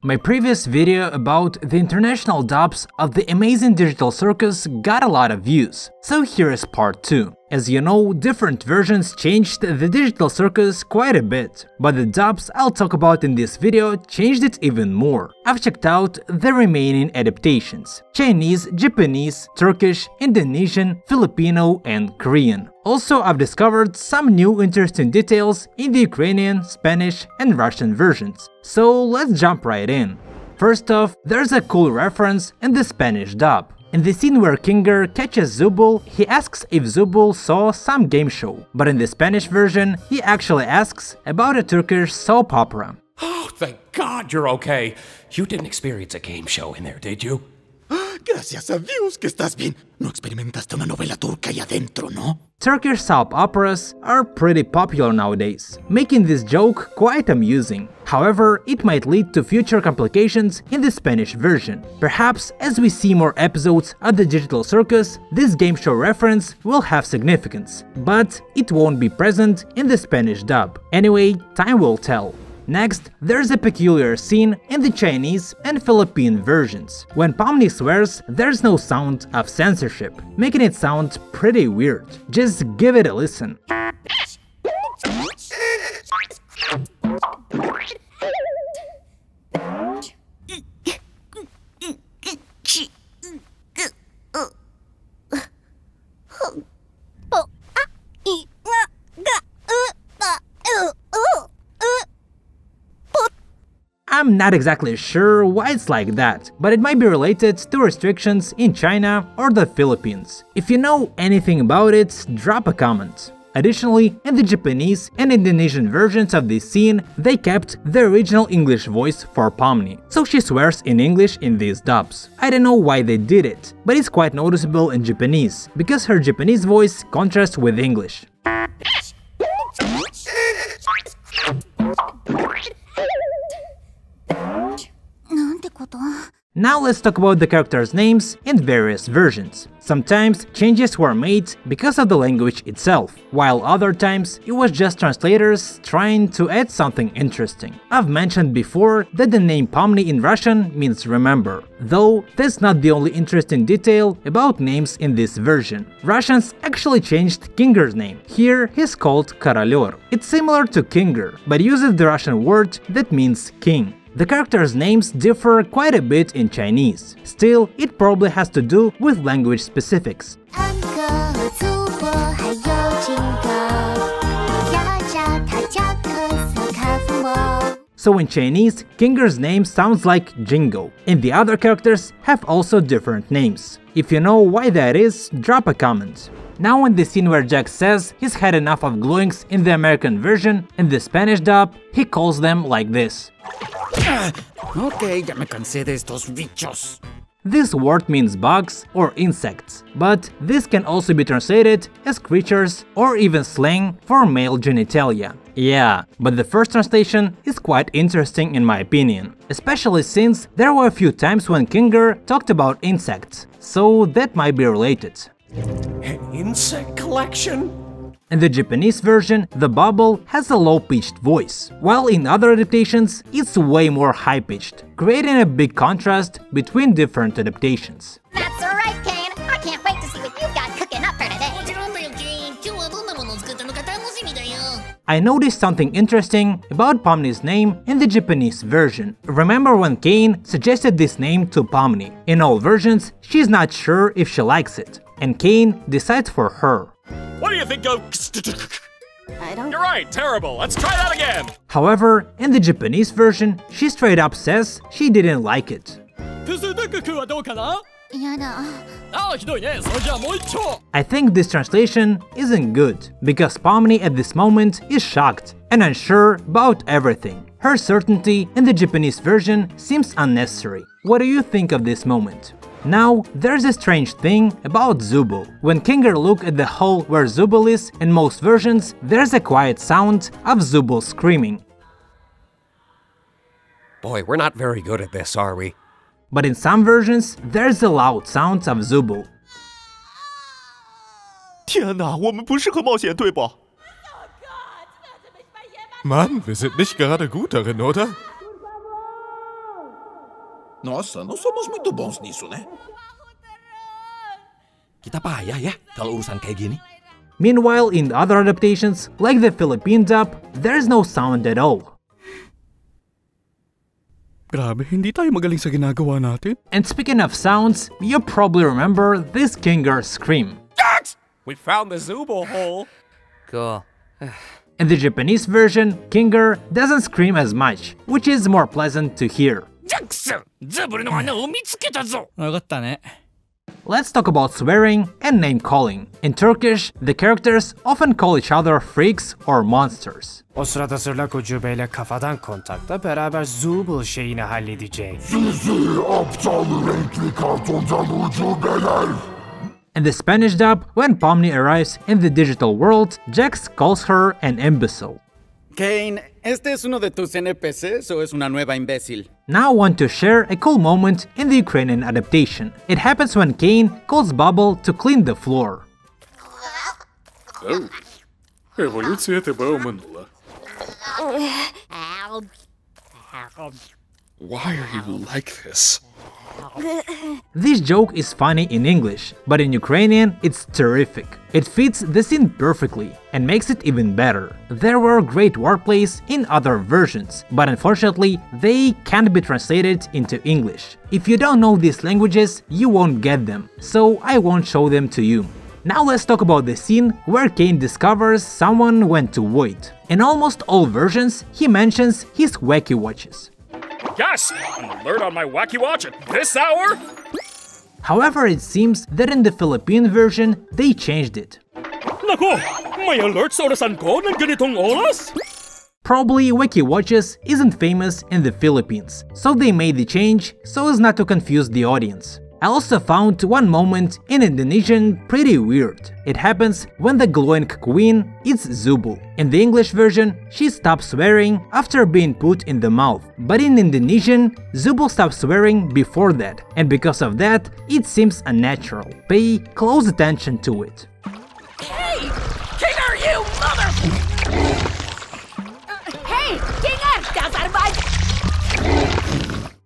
My previous video about the international dubs of the amazing digital circus got a lot of views, so here is part 2. As you know, different versions changed the digital circus quite a bit, but the dubs I'll talk about in this video changed it even more. I've checked out the remaining adaptations: Chinese, Japanese, Turkish, Indonesian, Filipino, and Korean. Also, I've discovered some new interesting details in the Ukrainian, Spanish, and Russian versions. So let's jump right in. First off, there's a cool reference in the Spanish dub. In the scene where Kinger catches Zubul, he asks if Zubul saw some game show, but in the Spanish version, he actually asks about a Turkish soap opera. Oh, thank God you're okay. You didn't experience a game show in there, did you? Gracias a Dios que estás bien. No experimentaste una novela turca ahí adentro, ¿no? Turkish soap operas are pretty popular nowadays, making this joke quite amusing. However, it might lead to future complications in the Spanish version. Perhaps as we see more episodes of the digital circus, this game show reference will have significance, but it won't be present in the Spanish dub. Anyway, time will tell. Next, there's a peculiar scene in the Chinese and Philippine versions. When Pomni swears, there's no sound of censorship, making it sound pretty weird. Just give it a listen. I'm not exactly sure why it's like that, but it might be related to restrictions in China or the Philippines. If you know anything about it, drop a comment. Additionally, in the Japanese and Indonesian versions of this scene, they kept the original English voice for Pomni, so she swears in English in these dubs. I don't know why they did it, but it's quite noticeable in Japanese, because her Japanese voice contrasts with English. Now let's talk about the characters' names in various versions. Sometimes changes were made because of the language itself, while other times it was just translators trying to add something interesting. I've mentioned before that the name Pomni in Russian means remember, though that's not the only interesting detail about names in this version. Russians actually changed Kinger's name. Here he's called Korolyor. It's similar to Kinger, but uses the Russian word that means king. The characters' names differ quite a bit in Chinese. Still, it probably has to do with language specifics. So in Chinese, Kinger's name sounds like Jingo, and the other characters have also different names. If you know why that is, drop a comment. Now in the scene where Jack says he's had enough of glowings in the American version, in the Spanish dub, he calls them like this. Ok, ya me cansé de estos bichos. This word means bugs or insects, but this can also be translated as creatures or even slang for male genitalia. Yeah, but the first translation is quite interesting in my opinion, especially since there were a few times when Kinger talked about insects, so that might be related. An insect collection? In the Japanese version, the bubble has a low-pitched voice, while in other adaptations, it's way more high-pitched, creating a big contrast between different adaptations. That's right, Kane! I can't wait to see what you've got cooking up for today! I noticed something interesting about Pomni's name in the Japanese version. Remember when Kane suggested this name to Pomni? In all versions, she's not sure if she likes it, and Kane decides for her. What do you think of... You're right, terrible. Let's try that again. However, in the Japanese version, she straight up says she didn't like it. I think this translation isn't good, because Pomni at this moment is shocked and unsure about everything. Her certainty in the Japanese version seems unnecessary. What do you think of this moment? Now, there's a strange thing about Zubul. When Kinger looks at the hole where Zubul is, in most versions, there's a quiet sound of Zubul screaming. Boy, we're not very good at this, are we? But in some versions, there's a loud sound of Zubul. 天哪，我们不适合冒险，对吧？ Mann, wir sind nicht gerade gut darin, oder? Nossa, não somos muito bons nisso, né? Kita payah ya kalau urusan kayak gini. Meanwhile, in other adaptations, like the Philippine dub, there's no sound at all. Grabe, hindi tayo magaling sa ginagawa natin. And speaking of sounds, you probably remember this Kinger scream. We found the Zooble hole. Cool. In the Japanese version, Kinger doesn't scream as much, which is more pleasant to hear. Let's talk about swearing and name-calling. In Turkish, the characters often call each other freaks or monsters. O sırada Zırlak ucubeyle kafadan kontakta beraber Zooble şeyini halledecek. In the Spanish dub, when Pomni arrives in the digital world, Jax calls her an imbecile. Kane, ¿este es uno de tus NPCs o es una nueva imbécil? Now I want to share a cool moment in the Ukrainian adaptation. It happens when Kane calls Bubble to clean the floor. Oh, еволюція тебе оминула. Why are you like this? This joke is funny in English, but in Ukrainian it's terrific. It fits the scene perfectly and makes it even better. There were great wordplays in other versions, but unfortunately they can't be translated into English. If you don't know these languages, you won't get them, so I won't show them to you. Now let's talk about the scene where Kane discovers someone went to Void. In almost all versions, he mentions his wacky watches. Yes! An alert on my wacky watch at this hour? However, it seems that in the Philippine version, they changed it. Nako! May alerts orasan ko ng ganitong oras? Probably Wacky Watches isn't famous in the Philippines, so they made the change so as not to confuse the audience. I also found one moment in Indonesian pretty weird. It happens when the glowing queen eats Zooble. In the English version, she stops swearing after being put in the mouth. But in Indonesian, Zooble stops swearing before that, and because of that, it seems unnatural. Pay close attention to it. Hey! Kinger, you mother... hey! Kinger! That's out of my...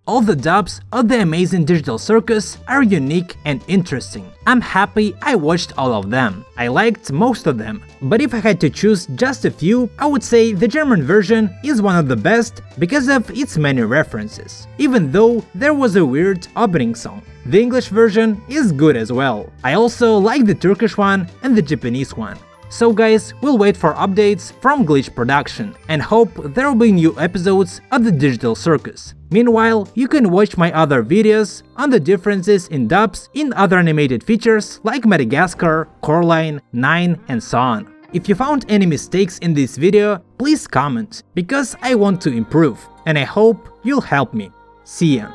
All the dubs of the amazing digital circus are unique and interesting. I'm happy I watched all of them. I liked most of them, but if I had to choose just a few, I would say the German version is one of the best because of its many references, even though there was a weird opening song. The English version is good as well. I also like the Turkish one and the Japanese one. So guys, we'll wait for updates from Glitch Production and hope there will be new episodes of the Digital Circus. Meanwhile, you can watch my other videos on the differences in dubs in other animated features like Madagascar, Coraline, 9 and so on. If you found any mistakes in this video, please comment, because I want to improve and I hope you'll help me. See ya!